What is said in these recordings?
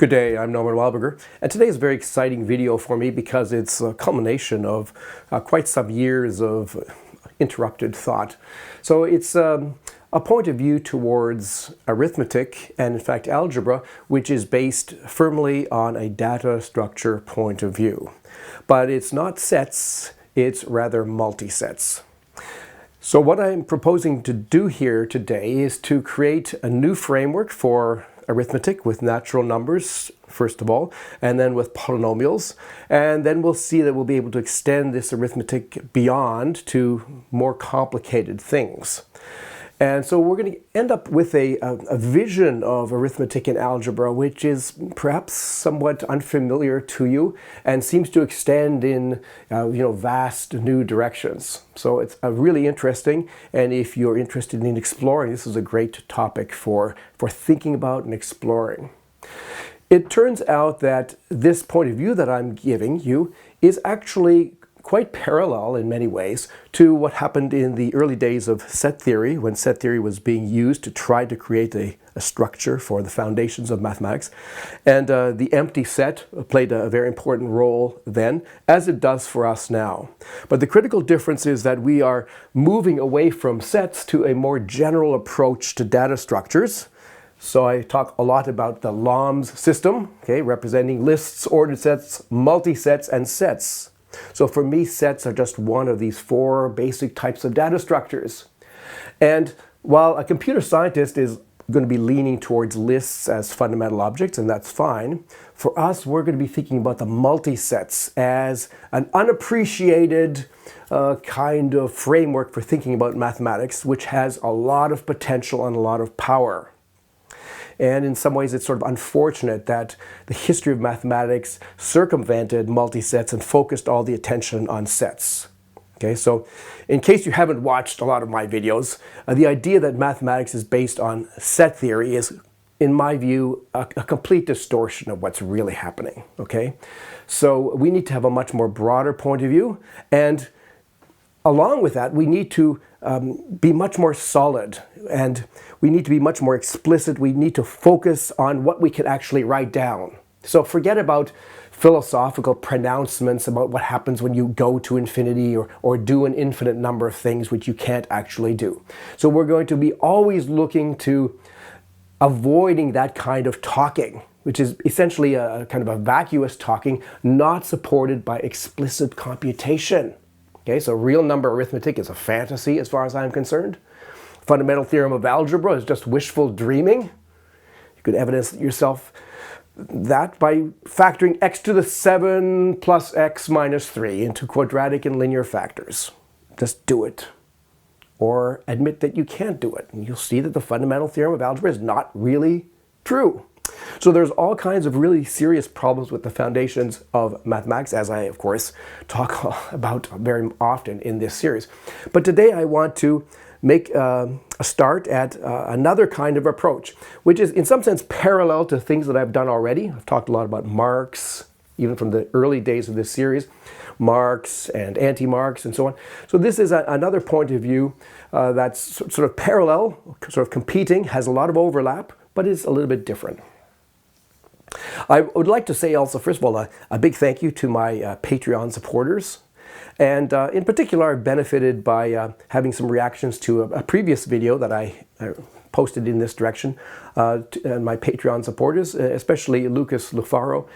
Good day, I'm Norman Wildberger, and today is a very exciting video for me because it's a culmination of quite some years of interrupted thought. So it's a point of view towards arithmetic and in fact algebra, which is based firmly on a data structure point of view. But it's not sets, it's rather multisets. So what I'm proposing to do here today is to create a new framework for arithmetic with natural numbers, first of all, and then with polynomials. And then we'll see that we'll be able to extend this arithmetic beyond to more complicated things. And so we're going to end up with a vision of arithmetic and algebra, which is perhaps somewhat unfamiliar to you and seems to extend in vast new directions. So it's really interesting, and if you're interested in exploring, this is a great topic for thinking about and exploring. It turns out that this point of view that I'm giving you is actually quite parallel in many ways to what happened in the early days of set theory, when set theory was being used to try to create a structure for the foundations of mathematics. And the empty set played a very important role then, as it does for us now. But the critical difference is that we are moving away from sets to a more general approach to data structures. So I talk a lot about the LOMS system, okay, representing lists, ordered sets, multisets, and sets. So for me, sets are just one of these four basic types of data structures. And while a computer scientist is going to be leaning towards lists as fundamental objects, and that's fine, for us, we're going to be thinking about the multisets as an unappreciated kind of framework for thinking about mathematics, which has a lot of potential and a lot of power. And in some ways, it's sort of unfortunate that the history of mathematics circumvented multisets and focused all the attention on sets. Okay, so in case you haven't watched a lot of my videos, the idea that mathematics is based on set theory is, in my view, a complete distortion of what's really happening. Okay, so we need to have a much more broader point of view, and along with that, we need to be much more solid, and we need to be much more explicit. We need to focus on what we can actually write down. So forget about philosophical pronouncements about what happens when you go to infinity or do an infinite number of things which you can't actually do. So we're going to be always looking to avoiding that kind of talking, which is essentially a kind of a vacuous talking, not supported by explicit computation. Okay, so real number arithmetic is a fantasy as far as I'm concerned. Fundamental theorem of algebra is just wishful dreaming. You could evidence yourself that by factoring x to the 7 plus x minus 3 into quadratic and linear factors. Just do it. Or admit that you can't do it. And you'll see that the fundamental theorem of algebra is not really true. So there's all kinds of really serious problems with the foundations of mathematics, as I, of course, talk about very often in this series. But today I want to make a start at another kind of approach, which is in some sense parallel to things that I've done already. I've talked a lot about Marx, even from the early days of this series, Marx and anti-Marx and so on. So this is another point of view that's sort of parallel, sort of competing, has a lot of overlap, but is a little bit different. I would like to say also, first of all, a big thank you to my Patreon supporters. And in particular, I've benefited by having some reactions to a previous video that I posted in this direction. My Patreon supporters, especially Lucas Lufaro,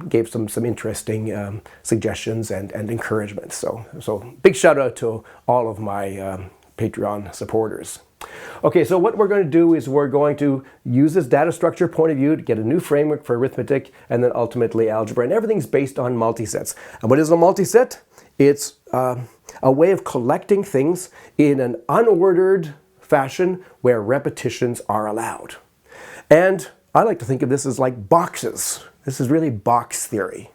gave some interesting suggestions and encouragement. So big shout out to all of my Patreon supporters. Okay, so what we're going to do is we're going to use this data structure point of view to get a new framework for arithmetic and then ultimately algebra. And everything's based on multisets. And what is a multiset? It's a way of collecting things in an unordered fashion where repetitions are allowed. And I like to think of this as like boxes. This is really box theory.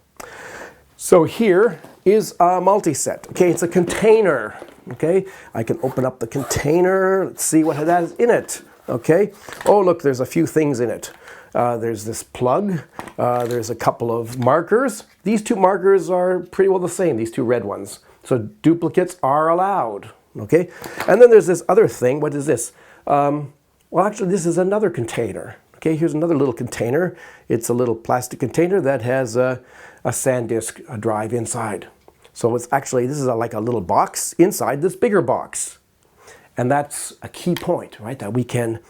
So here is a multiset. Okay, it's a container. Okay, I can open up the container. Let's see what it has in it. Okay, oh look, there's a few things in it. There's this plug. There's a couple of markers. These two markers are pretty well the same, these two red ones. So duplicates are allowed. Okay, and then there's this other thing. What is this? Well, actually, this is another container. Okay, here's another little container. It's a little plastic container that has a SanDisk drive inside. So it's actually, this is like a little box inside this bigger box. And that's a key point, right? That we can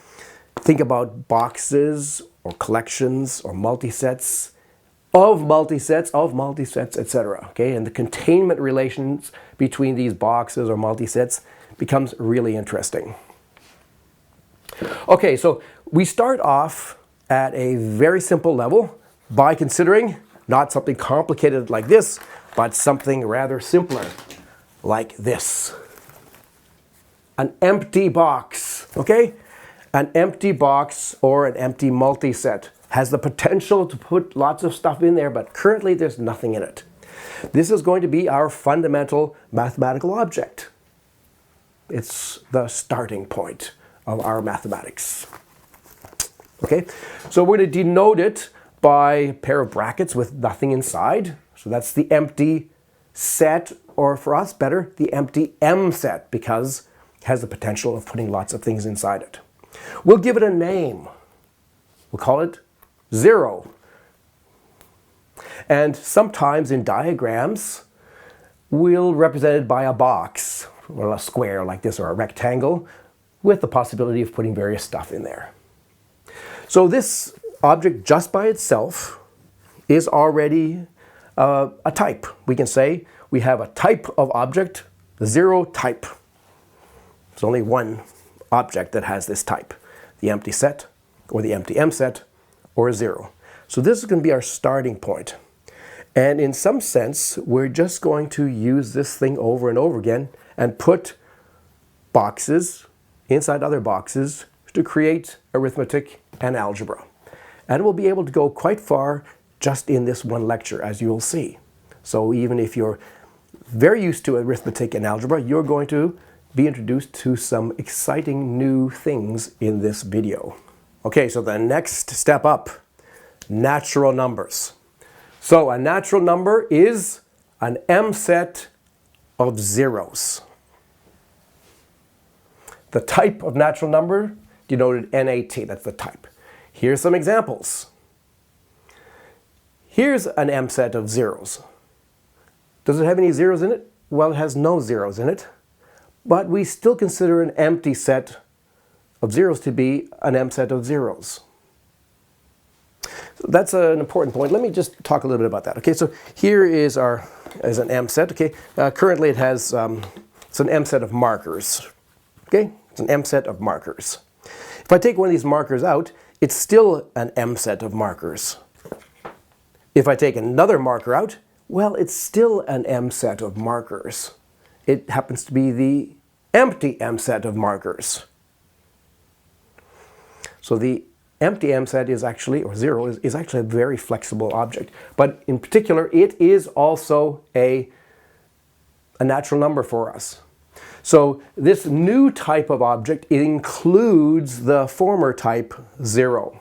think about boxes or collections or multisets, etc. Okay, and the containment relations between these boxes or multisets becomes really interesting. Okay, so we start off at a very simple level by considering not something complicated like this, but something rather simpler like this. An empty box, okay? An empty box or an empty multiset has the potential to put lots of stuff in there, but currently there's nothing in it. This is going to be our fundamental mathematical object. It's the starting point of our mathematics. Okay, so we're going to denote it by a pair of brackets with nothing inside. So that's the empty set, or for us better, the empty M set, because it has the potential of putting lots of things inside it. We'll give it a name. We'll call it 0. And sometimes in diagrams, we'll represent it by a box, or a square like this, or a rectangle, with the possibility of putting various stuff in there. So this object just by itself is already a type. We can say we have a type of object, the 0 type. There's only one object that has this type, the empty set, or the empty M set, or 0. So this is going to be our starting point. And in some sense, we're just going to use this thing over and over again and put boxes inside other boxes to create arithmetic and algebra. And we'll be able to go quite far just in this one lecture, as you'll see. So even if you're very used to arithmetic and algebra, you're going to be introduced to some exciting new things in this video. Okay, so the next step up, natural numbers. So a natural number is an M set of zeros. The type of natural number denoted NAT, that's the type. Here's some examples. Here's an M set of zeros. Does it have any zeros in it? Well, it has no zeros in it, but we still consider an empty set of zeros to be an M set of zeros. So that's an important point. Let me just talk a little bit about that. Okay, so here is an M set. Okay, currently it has it's an M set of markers. Okay, it's an M set of markers. If I take one of these markers out, it's still an M set of markers. If I take another marker out, well, it's still an M set of markers. It happens to be the empty M set of markers. So the empty M set is actually, or 0, is actually a very flexible object. But in particular, it is also a natural number for us. So this new type of object includes the former type 0.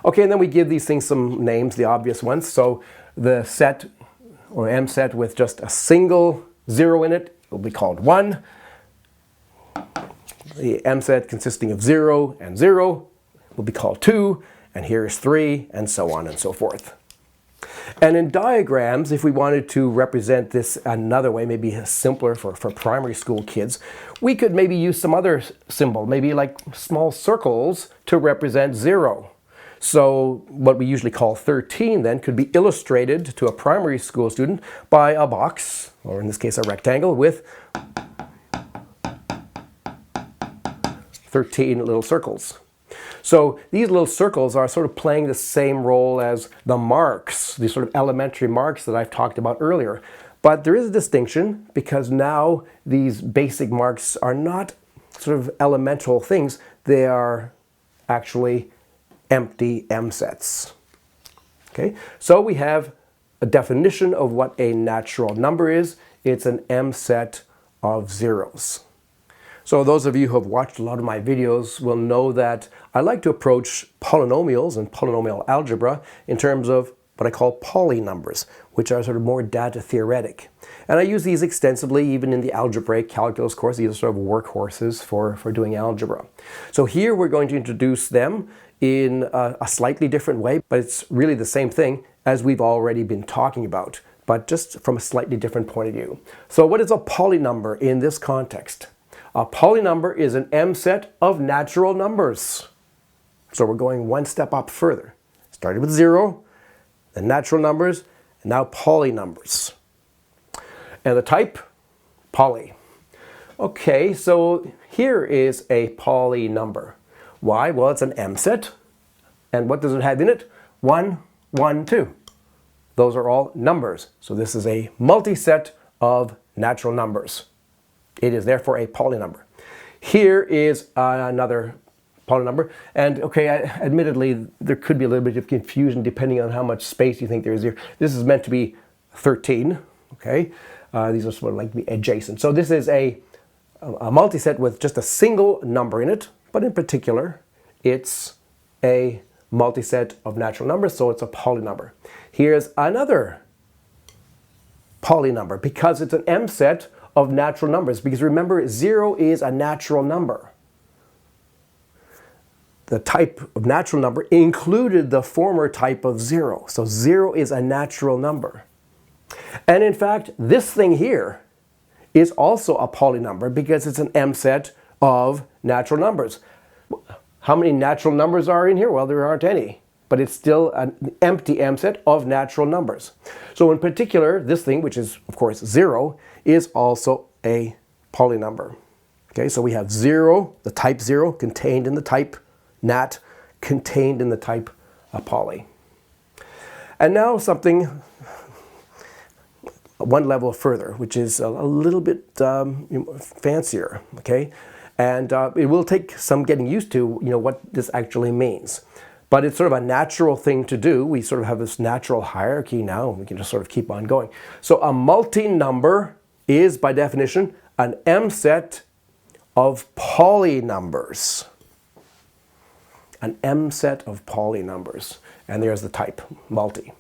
Okay, and then we give these things some names, the obvious ones. So the set, or M set with just a single 0 in it, will be called 1. The M set consisting of 0 and 0 will be called 2, and here is 3, and so on and so forth. And in diagrams, if we wanted to represent this another way, maybe simpler for primary school kids, we could maybe use some other symbol, maybe like small circles to represent 0. So what we usually call 13 then could be illustrated to a primary school student by a box, or in this case a rectangle, with 13 little circles. So these little circles are sort of playing the same role as the marks, these sort of elementary marks that I've talked about earlier. But there is a distinction, because now these basic marks are not sort of elemental things. They are actually empty M sets. Okay, so we have a definition of what a natural number is. It's an M set of zeros. So those of you who have watched a lot of my videos will know that I like to approach polynomials and polynomial algebra in terms of what I call polynumbers, which are sort of more data theoretic. And I use these extensively even in the algebraic calculus course. These are sort of workhorses for doing algebra. So here we're going to introduce them in a slightly different way, but it's really the same thing as we've already been talking about, but just from a slightly different point of view. So what is a polynumber in this context? A polynumber is an M set of natural numbers. So we're going one step up further. Started with 0, then natural numbers, and now polynumbers. And the type, poly. Okay, so here is a polynumber. Why? Well, it's an M set. And what does it have in it? 1, 1, 2. Those are all numbers. So this is a multiset of natural numbers. It is therefore a polynumber. Here is another polynumber. And okay, admittedly, there could be a little bit of confusion depending on how much space you think there is here. This is meant to be 13. Okay, these are sort of like the adjacent. So this is a multiset with just a single number in it, but in particular, it's a multiset of natural numbers, so it's a polynumber. Here's another polynumber because it's an M set of natural numbers, because remember, 0 is a natural number. The type of natural number included the former type of 0, so 0 is a natural number. And in fact, this thing here is also a polynumber because it's an M set of natural numbers. How many natural numbers are in here? Well, there aren't any, but it's still an empty M set of natural numbers. So in particular, this thing, which is of course 0, is also a polynumber. Okay, so we have 0, the type 0 contained in the type nat, contained in the type poly. And now something one level further, which is a little bit fancier, okay? And it will take some getting used to, what this actually means. But it's sort of a natural thing to do. We sort of have this natural hierarchy now, and we can just sort of keep on going. So a multi-number is, by definition, an M set of polynumbers. An M set of polynumbers. And there's the type, multi.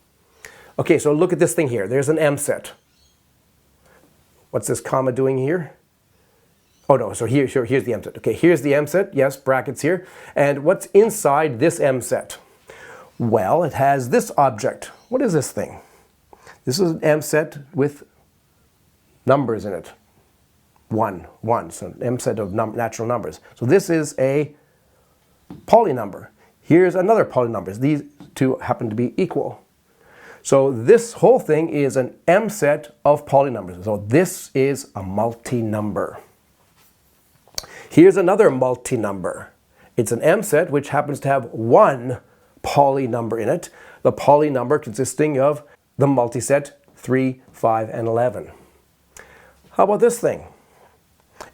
Okay, so look at this thing here. There's an M set. What's this comma doing here? Oh no, so here's the M set. Okay, here's the M set, yes, brackets here. And what's inside this M set? Well, it has this object. What is this thing? This is an M set with numbers in it. 1, 1, so an M set of natural numbers. So this is a polynumber. Here's another polynumber. These two happen to be equal. So this whole thing is an M set of polynumbers. So this is a multi-number. Here's another multi-number. It's an M set which happens to have one polynumber in it. The polynumber consisting of the multiset 3, 5, and 11. How about this thing?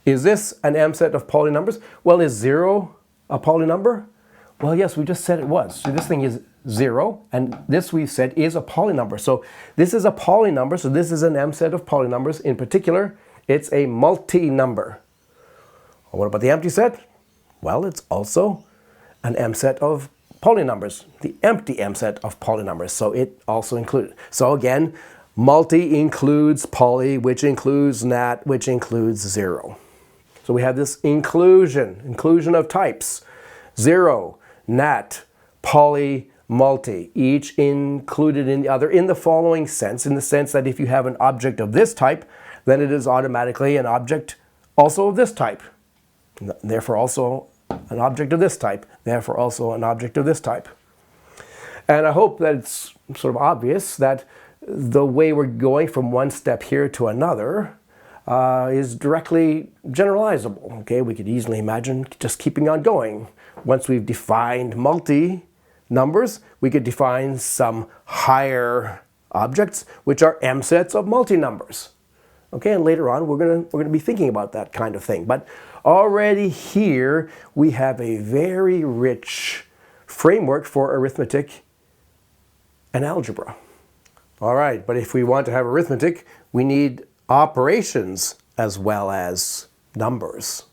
Is this an M set of polynumbers? Well, is 0 a polynumber? Well, yes, we just said it was. So this thing is 0, and this we said is a polynumber. So this is a polynumber, so this is an M set of polynumbers. In particular, it's a multi-number. Well, what about the empty set? Well, it's also an M set of polynumbers, the empty M set of polynumbers, so it also included. So again, multi includes poly, which includes nat, which includes 0. So we have this inclusion of types. 0, nat, poly, multi, each included in the other in the following sense, in the sense that if you have an object of this type, then it is automatically an object also of this type. Therefore also an object of this type, therefore also an object of this type. And I hope that it's sort of obvious that the way we're going from one step here to another is directly generalizable. Okay, we could easily imagine just keeping on going. Once we've defined multi-numbers, we could define some higher objects, which are M sets of multi-numbers. Okay, and later on we're gonna be thinking about that kind of thing. But already here we have a very rich framework for arithmetic and algebra. All right, but if we want to have arithmetic, we need operations as well as numbers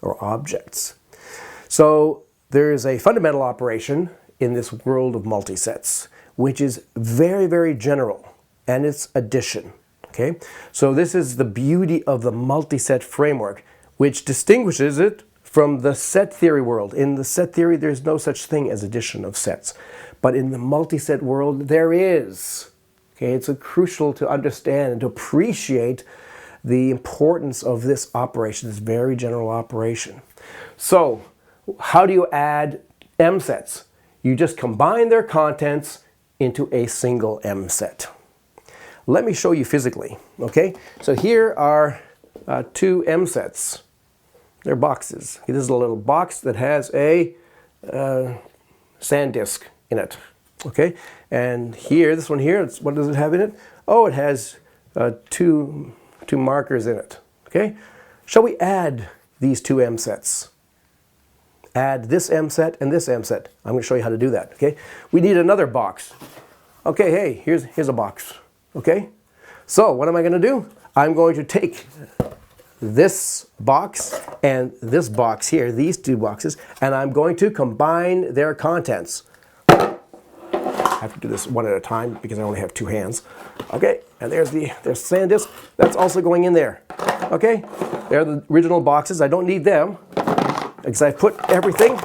or objects. So there is a fundamental operation in this world of multisets, which is very, very general, and it's addition. Okay, so this is the beauty of the multiset framework, which distinguishes it from the set theory world. In the set theory, there's no such thing as addition of sets. But in the multiset world, there is. Okay, it's crucial to understand and to appreciate the importance of this operation, this very general operation. So, how do you add M sets? You just combine their contents into a single M set. Let me show you physically, okay? So here are two M sets. They're boxes. This is a little box that has a SanDisk in it, okay? And here, this one here, what does it have in it? Oh, it has two markers in it, okay? Shall we add these two M sets? Add this M set and this M set. I'm going to show you how to do that, okay? We need another box. Okay, hey, here's a box, okay? So what am I going to do? I'm going to take this box and this box here, these two boxes, and I'm going to combine their contents. I have to do this one at a time because I only have two hands. Okay, and there's SanDisk. That's also going in there. Okay, they're the original boxes. I don't need them because I put everything.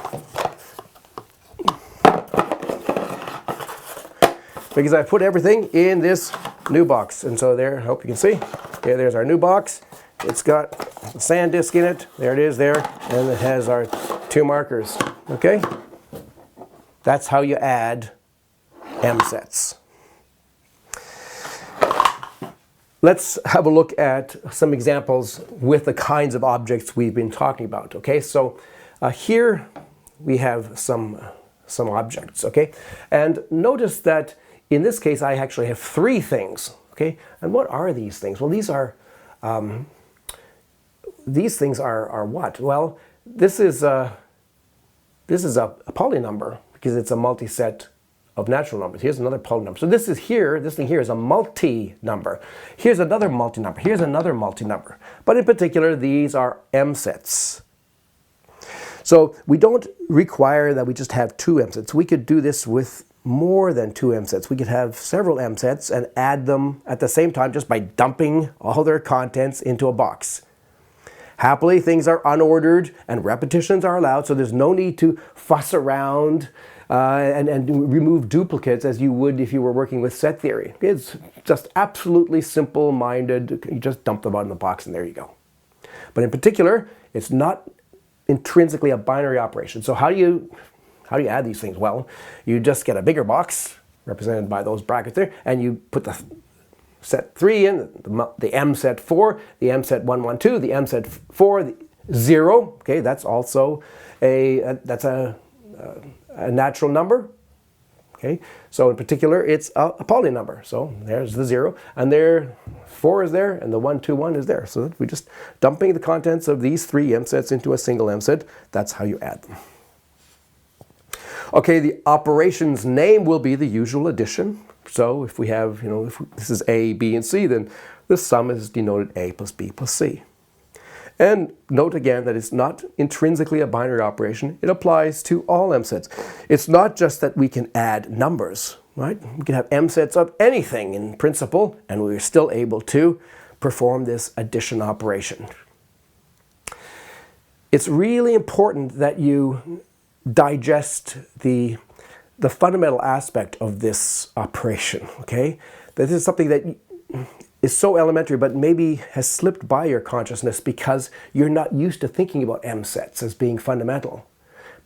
Because I put everything in this new box. And so there, I hope you can see. Okay, there's our new box. It's got the SanDisk in it. There it is there. And it has our two markers. Okay? That's how you add M sets. Let's have a look at some examples with the kinds of objects we've been talking about. Okay, so here we have some objects. Okay, and notice that in this case I actually have three things. Okay, and what are these things? Well, these things are what? Well, this is a polynumber because it's a multiset of natural numbers. Here's another polynumber. So this thing here is a multi-number. Here's another multi-number. Here's another multi-number. But in particular, these are M sets. So we don't require that we just have two M sets. We could do this with more than two M sets. We could have several M sets and add them at the same time just by dumping all their contents into a box. Happily, things are unordered and repetitions are allowed, so there's no need to fuss around and remove duplicates as you would if you were working with set theory. It's just absolutely simple-minded. You just dump them out in the box and there you go. But in particular, it's not intrinsically a binary operation. So how do you add these things? Well, you just get a bigger box represented by those brackets there, and you put the set 3 in, the M set 4, the M set 1, 1, 2, the M set 4, the 0. Okay, that's also a natural number. Okay, so in particular, it's a polynumber. So there's the 0, and there 4 is there, and the 1, 2, 1 is there. So we're just dumping the contents of these three M sets into a single M set. That's how you add them. Okay, the operation's name will be the usual addition. So if we have, if this is A, B, and C, then the sum is denoted A plus B plus C. And note again that it's not intrinsically a binary operation. It applies to all M sets. It's not just that we can add numbers, right? We can have M sets of anything in principle, and we're still able to perform this addition operation. It's really important that you digest the fundamental aspect of this operation, okay? This is something that is so elementary but maybe has slipped by your consciousness because you're not used to thinking about M sets as being fundamental.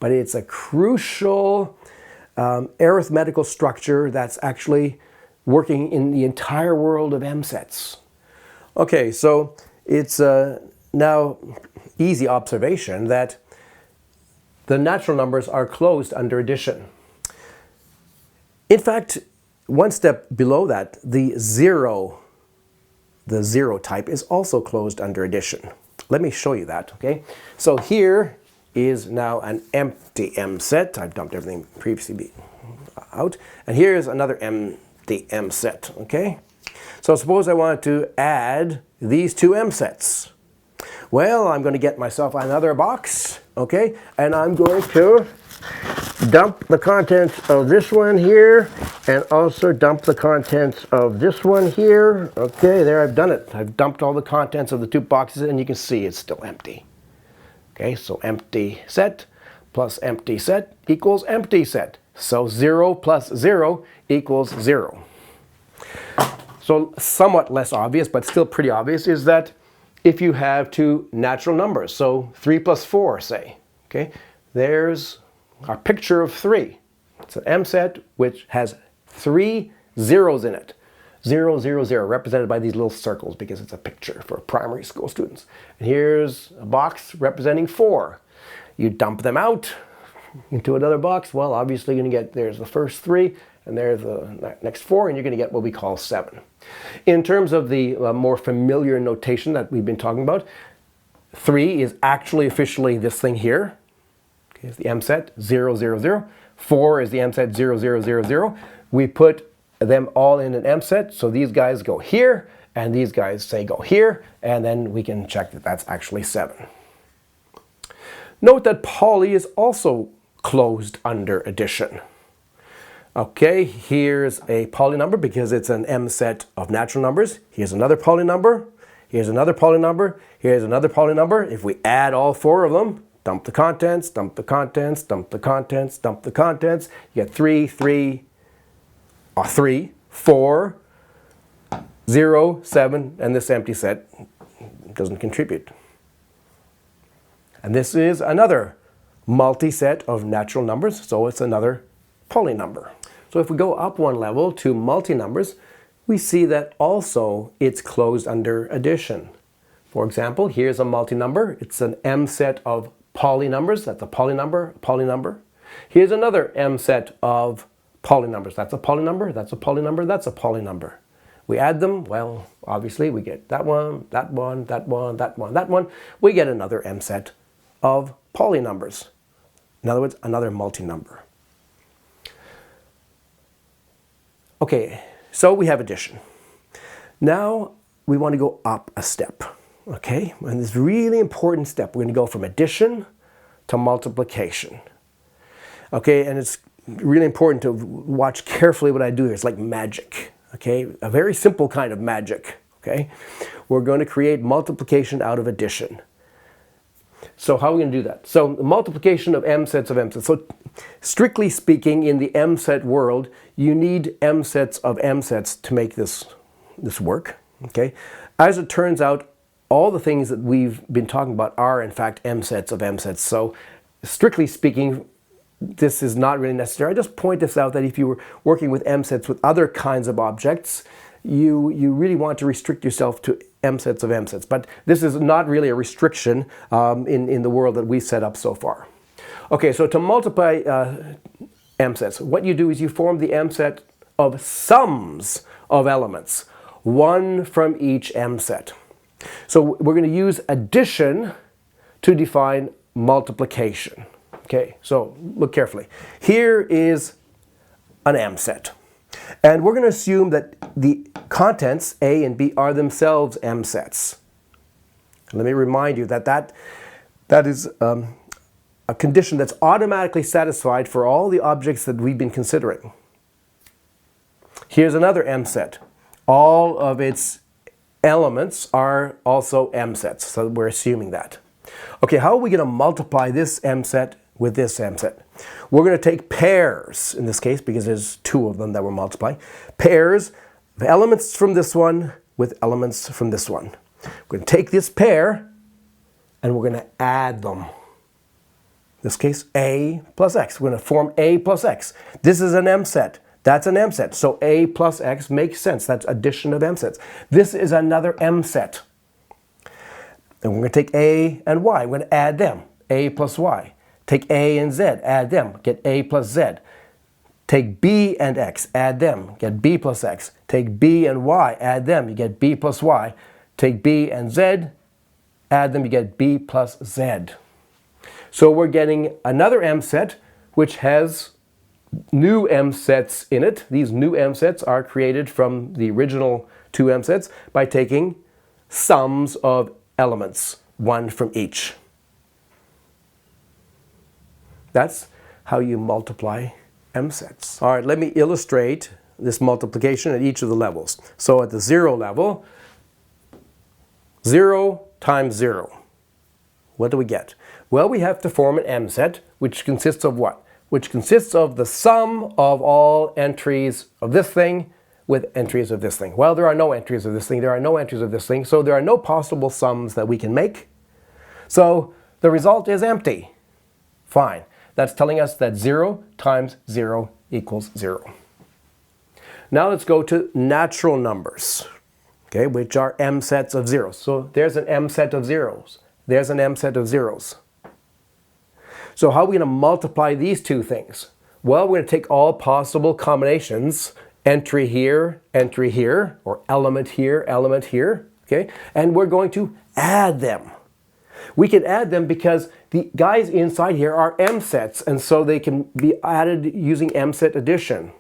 But it's a crucial arithmetical structure that's actually working in the entire world of M sets. Okay, so it's now easy observation that the natural numbers are closed under addition. In fact, one step below that, the zero type is also closed under addition. Let me show you that, okay? So here is now an empty M set. I've dumped everything previously out. And here's another empty M set, okay? So suppose I wanted to add these two M sets. Well, I'm going to get myself another box, okay? And I'm going to dump the contents of this one here and also dump the contents of this one here. Okay, there, I've done it. I've dumped all the contents of the two boxes and you can see it's still empty. Okay, so empty set plus empty set equals empty set. So 0 plus 0 equals 0. So somewhat less obvious, but still pretty obvious, is that if you have two natural numbers, so 3 plus 4, say, okay, there's our picture of 3. It's an M set which has 3 zeros in it. 0, 0, 0, represented by these little circles because it's a picture for primary school students. And here's a box representing 4. You dump them out into another box. Well, obviously you're going to get, there's the first 3, and there's the next 4, and you're going to get what we call 7. In terms of the more familiar notation that we've been talking about, 3 is actually officially this thing here. Okay, it's the M set 0, 0, 0. 4 is the M set 0, 0, 0, 0. We put them all in an M set, so these guys go here, and these guys say go here, and then we can check that that's actually 7. Note that poly is also closed under addition. Okay, here's a poly number because it's an M set of natural numbers. Here's another poly number. Here's another poly number. Here's another poly number. If we add all 4 of them, dump the contents, dump the contents, dump the contents, dump the contents, you get 3, 3, 3, 4, 0, 7, and this empty set doesn't contribute. And this is another multi-set of natural numbers, so it's another poly number. So if we go up one level to multi-numbers, we see that also it's closed under addition. For example, here's a multi-number. It's an M set of poly numbers. That's a poly number, poly number. Here's another M set of poly numbers. That's a poly number, that's a poly number, that's a poly number. We add them, well, obviously we get that one, that one, that one, that one, that one. We get another M set of poly numbers. In other words, another multi-number. Okay, so we have addition. Now we want to go up a step, okay? And this really important step, we're going to go from addition to multiplication. Okay, and it's really important to watch carefully what I do here. It's like magic, okay? A very simple kind of magic, okay? We're going to create multiplication out of addition. So how are we going to do that? So multiplication of M sets of M sets. So strictly speaking, in the M set world, you need M sets of M sets to make this work, okay? As it turns out, all the things that we've been talking about are in fact M sets of M sets. So strictly speaking, this is not really necessary. I just point this out that if you were working with M sets with other kinds of objects, you really want to restrict yourself to M sets of M sets. But this is not really a restriction in the world that we set up so far. Okay, so to multiply M sets, what you do is you form the M set of sums of elements, one from each M set. So we're going to use addition to define multiplication. Okay, so look carefully. Here is an M set. And we're going to assume that the contents, A and B, are themselves M sets. Let me remind you that that is a condition that's automatically satisfied for all the objects that we've been considering. Here's another M set. All of its elements are also M sets, so we're assuming that. Okay, how are we going to multiply this M set with this M set? We're going to take pairs in this case because there's 2 of them that we're multiplying. Pairs of elements from this one with elements from this one. We're going to take this pair and we're going to add them. In this case, A plus X. We're going to form A plus X. This is an M set. That's an M set. So A plus X makes sense. That's addition of M sets. This is another M set. And we're going to take A and Y. We're going to add them. A plus Y. Take A and Z, add them, get A plus Z. Take B and X, add them, get B plus X. Take B and Y, add them, you get B plus Y. Take B and Z, add them, you get B plus Z. So we're getting another M set which has new M sets in it. These new M sets are created from the original 2 M sets by taking sums of elements, one from each. That's how you multiply M sets. All right, let me illustrate this multiplication at each of the levels. So at the 0 level, 0 times 0. What do we get? Well, we have to form an M set, which consists of what? Which consists of the sum of all entries of this thing with entries of this thing. Well, there are no entries of this thing, there are no entries of this thing, so there are no possible sums that we can make. So the result is empty. Fine. That's telling us that 0 times 0 equals 0. Now let's go to natural numbers, okay, which are M sets of zeros. So there's an M set of zeros. There's an M set of zeros. So how are we going to multiply these two things? Well, we're going to take all possible combinations, entry here, or element here, okay? And we're going to add them. We can add them because the guys inside here are M sets, and so they can be added using M set addition.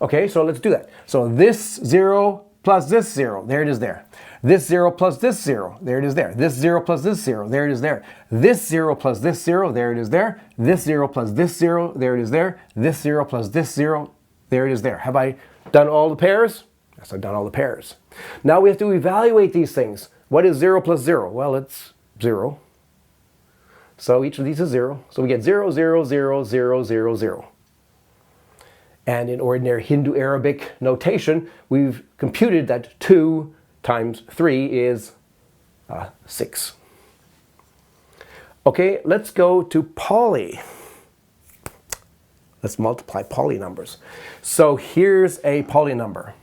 Okay, so let's do that. So this 0 plus this 0, there it is there. This 0 plus this 0, there it is there. This 0 plus this 0, there it is there. This 0 plus this 0, there it is there. This 0 plus this 0, there it is there. This 0 plus this 0, there it is there. Have I done all the pairs? Yes, I've done all the pairs. Now we have to evaluate these things. What is 0 plus 0? Well, it's 0. So each of these is 0. So we get 0, 0, 0, 0, 0, 0. And in ordinary Hindu Arabic notation, we've computed that 2 times 3 is 6. Okay, let's go to poly. Let's multiply poly numbers. So here's a poly number.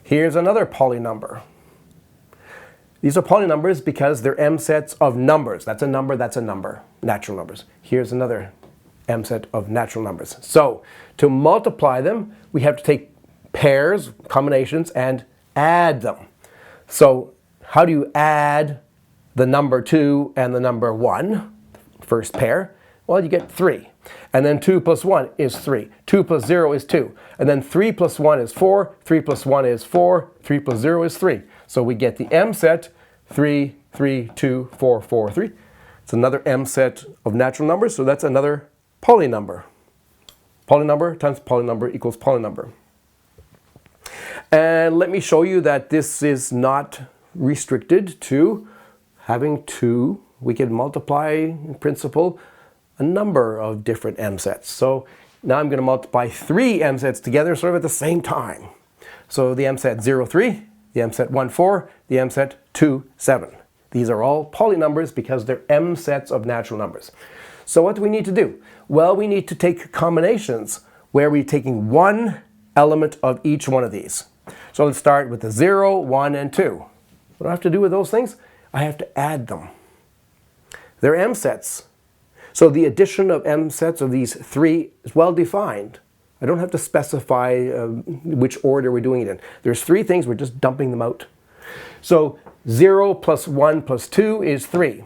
Here's another poly number. These are poly numbers because they're M sets of numbers. That's a number, that's a number. Natural numbers. Here's another M set of natural numbers. So to multiply them, we have to take pairs, combinations, and add them. So how do you add the number 2 and the number 1? First pair. Well, you get 3. And then 2 plus 1 is 3. 2 plus 0 is 2. And then 3 plus 1 is 4. 3 plus 1 is 4. 3 plus 0 is 3. So we get the M set 3, 3, 2, 4, 4, 3. It's another M set of natural numbers, so that's another poly number. Poly number times poly number equals poly number. And let me show you that this is not restricted to having 2. We can multiply, in principle, a number of different M sets. So now I'm going to multiply 3 M sets together sort of at the same time. So the M set 0, 3, the M set 1, 4, the M set 2, 7. These are all poly numbers because they're M sets of natural numbers. So what do we need to do? Well, we need to take combinations where we're taking one element of each one of these. So let's start with the 0, 1, and 2. What do I have to do with those things? I have to add them. They're M sets. So the addition of M sets of these 3 is well defined. I don't have to specify which order we're doing it in. There's 3 things, we're just dumping them out. So 0 plus 1 plus 2 is 3.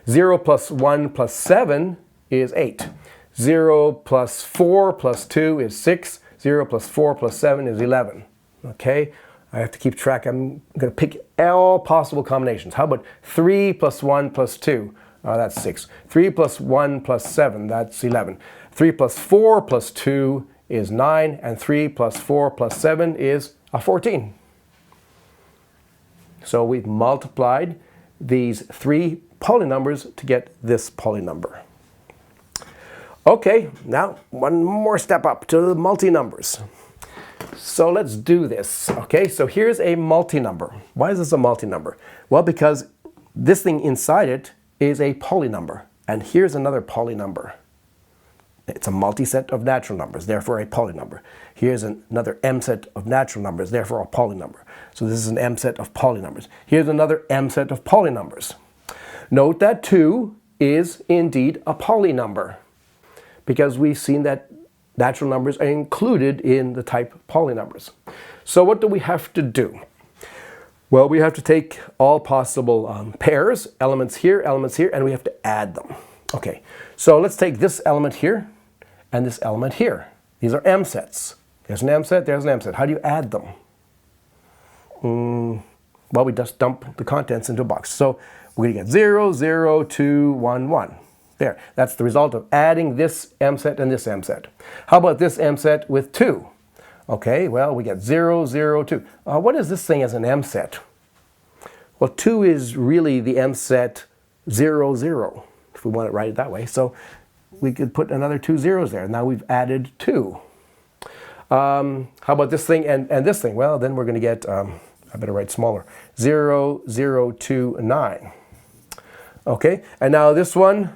0 plus 1 plus 7 is 8. 0 plus 4 plus 2 is 6. 0 plus 4 plus 7 is 11. Okay, I have to keep track. I'm going to pick all possible combinations. How about 3 plus 1 plus 2? That's 6. 3 plus 1 plus 7, that's 11. 3 plus 4 plus 2 is 9, and 3 plus 4 plus 7 is 14. So we've multiplied these 3 poly numbers to get this poly number. Okay, now one more step up to the multi-numbers. So let's do this. Okay, so here's a multi-number. Why is this a multi-number? Well, because this thing inside it is a poly number. And here's another poly number. It's a multi-set of natural numbers, therefore a poly number. Here's another M set of natural numbers, therefore a poly number. So this is an M set of poly numbers. Here's another M set of poly numbers. Note that 2 is indeed a poly number, because we've seen that natural numbers are included in the type poly numbers. So what do we have to do? Well, we have to take all possible pairs, elements here, and we have to add them. Okay, so let's take this element here and this element here. These are M sets. There's an M set, there's an M set. How do you add them? Well, we just dump the contents into a box. So we're going to get 0, 0, 2, 1, 1. There, that's the result of adding this M set and this M set. How about this M set with 2? Okay, well, we get 0, 0, 2. What is this thing as an M set? Well, 2 is really the M set 0, 0, if we want to write it that way. So we could put another 2 zeros there. Now we've added 2. How about this thing and this thing? Well, then we're going to get, I better write smaller, 0, 0, 2, 9. Okay, and now this one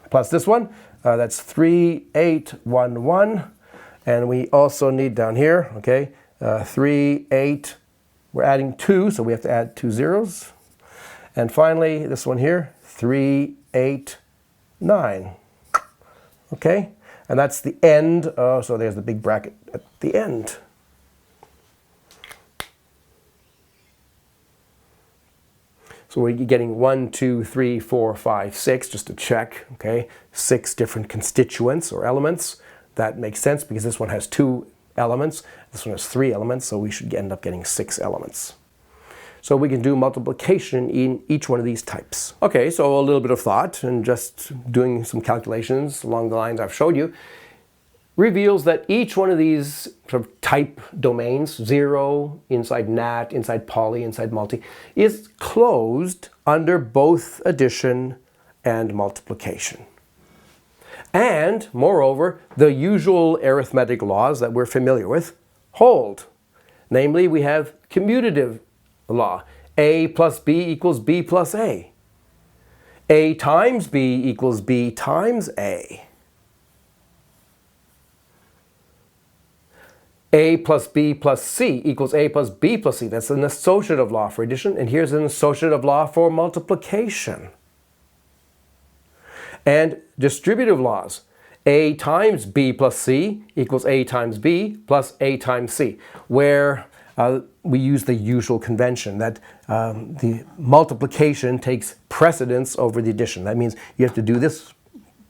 plus this one, that's 3, 8, 1, 1. And we also need down here, okay, 3, 8, we're adding 2, so we have to add 2 zeros. And finally, this one here, 3, 8, 9. Okay, and that's the end. So there's the big bracket at the end. So we're getting 1, 2, 3, 4, 5, 6, just to check, okay? 6 different constituents or elements. That makes sense because this one has 2 elements, this one has 3 elements, so we should end up getting 6 elements. So we can do multiplication in each one of these types. Okay, so a little bit of thought and just doing some calculations along the lines I've showed you reveals that each one of these sort of type domains, 0, inside nat, inside poly, inside multi, is closed under both addition and multiplication. And, moreover, the usual arithmetic laws that we're familiar with hold. Namely, we have commutative law. A plus B equals B plus A. A times B equals B times A. A plus B plus C equals A plus B plus C. That's an associative law for addition, and here's an associative law for multiplication. And distributive laws. A times B plus C equals A times B plus A times C, where we use the usual convention that the multiplication takes precedence over the addition. That means you have to do this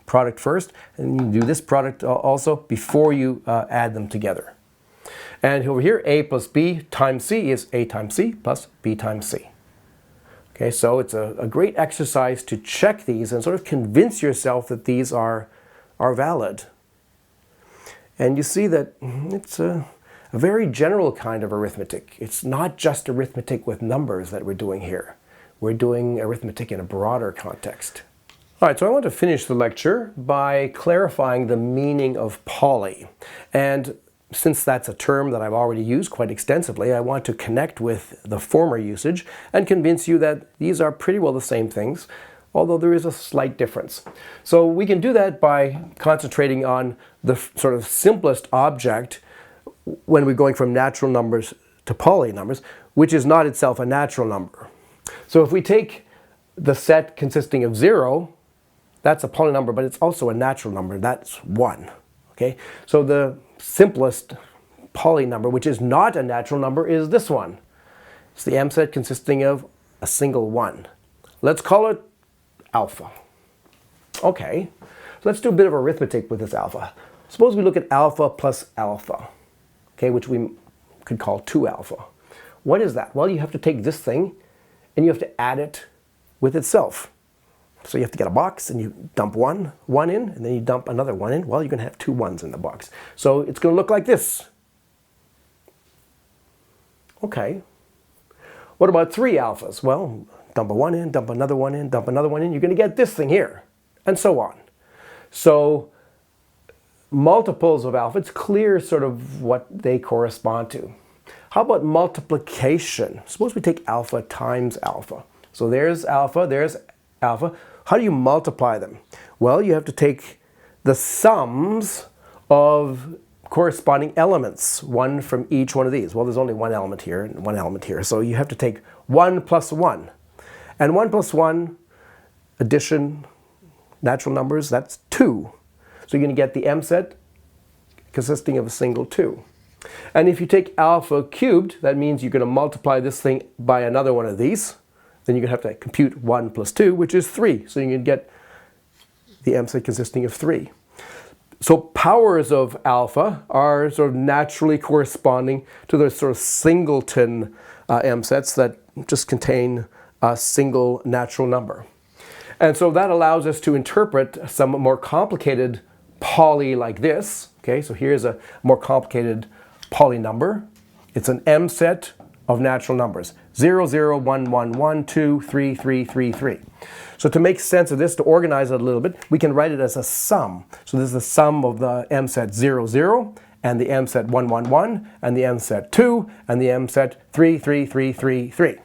product first, and you do this product also before you add them together. And over here, A plus B times C is A times C plus B times C. Okay, so it's a great exercise to check these and sort of convince yourself that these are valid. And you see that it's a very general kind of arithmetic. It's not just arithmetic with numbers that we're doing here. We're doing arithmetic in a broader context. All right, so I want to finish the lecture by clarifying the meaning of poly. And since that's a term that I've already used quite extensively, I want to connect with the former usage and convince you that these are pretty well the same things, although there is a slight difference. So we can do that by concentrating on the sort of simplest object when we're going from natural numbers to poly numbers, which is not itself a natural number. So if we take the set consisting of 0, that's a poly number, but it's also a natural number. That's 1. Okay? So the simplest poly number, which is not a natural number, is this one. It's the M set consisting of a single 1. Let's call it alpha. Okay, so let's do a bit of arithmetic with this alpha. Suppose we look at alpha plus alpha, okay, which we could call 2 alpha. What is that? Well, you have to take this thing and you have to add it with itself. So you have to get a box and you dump one in, and then you dump another 1 in. Well, you're going to have 2 1s in the box. So it's going to look like this. Okay. What about 3 alphas? Well, dump a 1 in, dump another 1 in, dump another 1 in. You're going to get this thing here, and so on. So multiples of alpha, it's clear sort of what they correspond to. How about multiplication? Suppose we take alpha times alpha. So there's alpha, there's alpha. How do you multiply them? Well, you have to take the sums of corresponding elements, one from each one of these. Well, there's only one element here and one element here. So you have to take 1 plus 1. And 1 plus 1, addition, natural numbers, that's 2. So you're going to get the M set consisting of a single 2. And if you take alpha cubed, that means you're going to multiply this thing by another one of these. Then you're going to have to compute 1 plus 2, which is 3. So you can get the M set consisting of 3. So powers of alpha are sort of naturally corresponding to the sort of singleton M sets that just contain a single natural number. And so that allows us to interpret some more complicated poly like this. Okay, so here's a more complicated poly number. It's an M set of natural numbers. 0, 0, 1, 1, 1, 2, 3, 3, 3, 3. So to make sense of this, to organize it a little bit, we can write it as a sum. So this is the sum of the M set 0, 0, and the M set 1, 1, 1, and the M set 2, and the M set 3, 3, 3, 3, 3.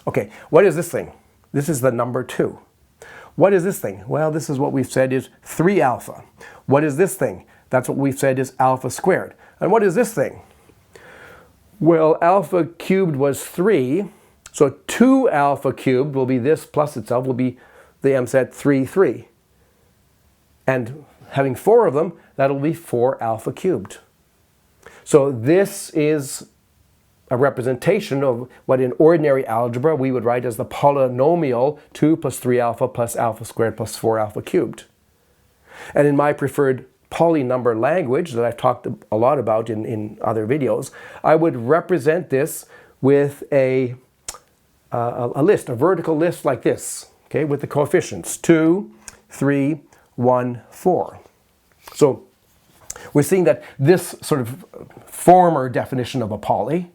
Okay, what is this thing? This is the number 2. What is this thing? Well, this is what we've said is 3 alpha. What is this thing? That's what we've said is alpha squared. And what is this thing? Well, alpha cubed was 3, so 2 alpha cubed will be this plus itself will be the M set 3, 3. And having 4 of them, that'll be 4 alpha cubed. So this is a representation of what in ordinary algebra we would write as the polynomial 2 plus 3 alpha plus alpha squared plus 4 alpha cubed. And in my preferred polynumber language that I've talked a lot about in other videos, I would represent this with a list, a vertical list like this, okay, with the coefficients 2, 3, 1, 4. So we're seeing that this sort of former definition of a poly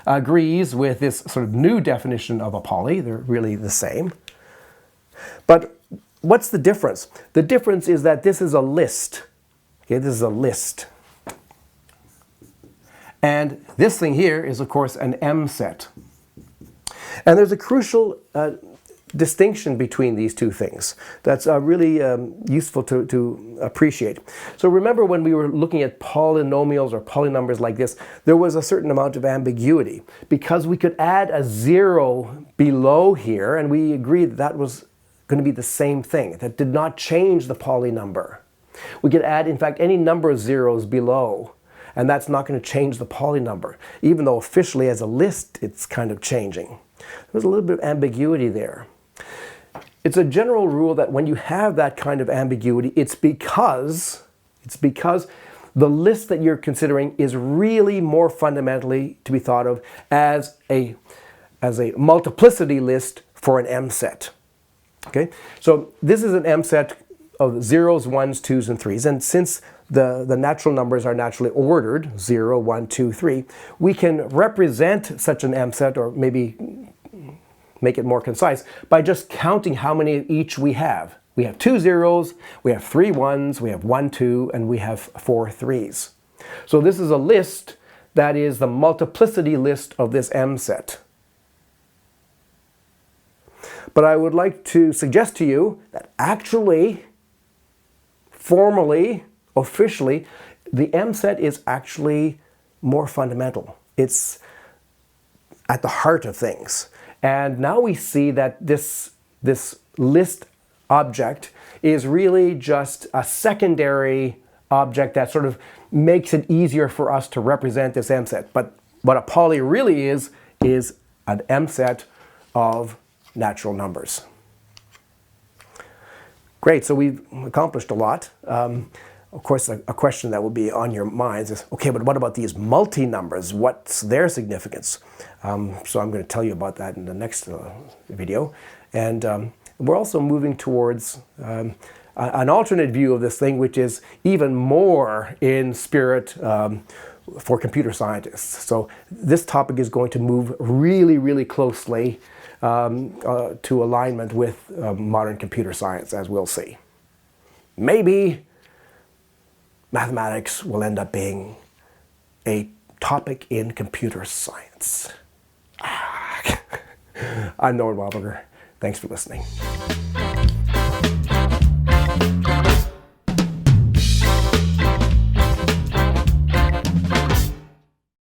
agrees with this sort of new definition of a poly. They're really the same. But what's the difference? The difference is that this is a list. Okay, this is a list. And this thing here is, of course, an M set. And there's a crucial distinction between these two things that's really useful to appreciate. So remember when we were looking at polynomials or polynumbers like this, there was a certain amount of ambiguity because we could add a 0 below here, and we agreed that that was going to be the same thing. That did not change the polynumber. We could add, in fact, any number of zeros below, and that's not going to change the polynumber, even though officially as a list it's kind of changing. There's a little bit of ambiguity there. It's a general rule that when you have that kind of ambiguity, it's because the list that you're considering is really more fundamentally to be thought of as a multiplicity list for an M set. Okay, so this is an M set of zeros, ones, twos, and threes, and since the natural numbers are naturally ordered, 0, 1, 2, 3, we can represent such an M set, or maybe make it more concise, by just counting how many of each we have. We have 2 zeros, we have 3 ones, we have 1, 2, and we have 4 threes. So this is a list that is the multiplicity list of this M set. But I would like to suggest to you that actually, formally, officially, the M set is actually more fundamental. It's at the heart of things. And now we see that this list object is really just a secondary object that sort of makes it easier for us to represent this M set. But what a poly really is an M set of natural numbers. Great, so we've accomplished a lot. Of course, a question that will be on your minds is, okay, but what about these multi-numbers? What's their significance? So I'm going to tell you about that in the next video. And we're also moving towards an alternate view of this thing, which is even more in spirit for computer scientists. So this topic is going to move really, really closely to alignment with modern computer science, as we'll see. Maybe mathematics will end up being a topic in computer science. I'm Norbert Wildberger. Thanks for listening.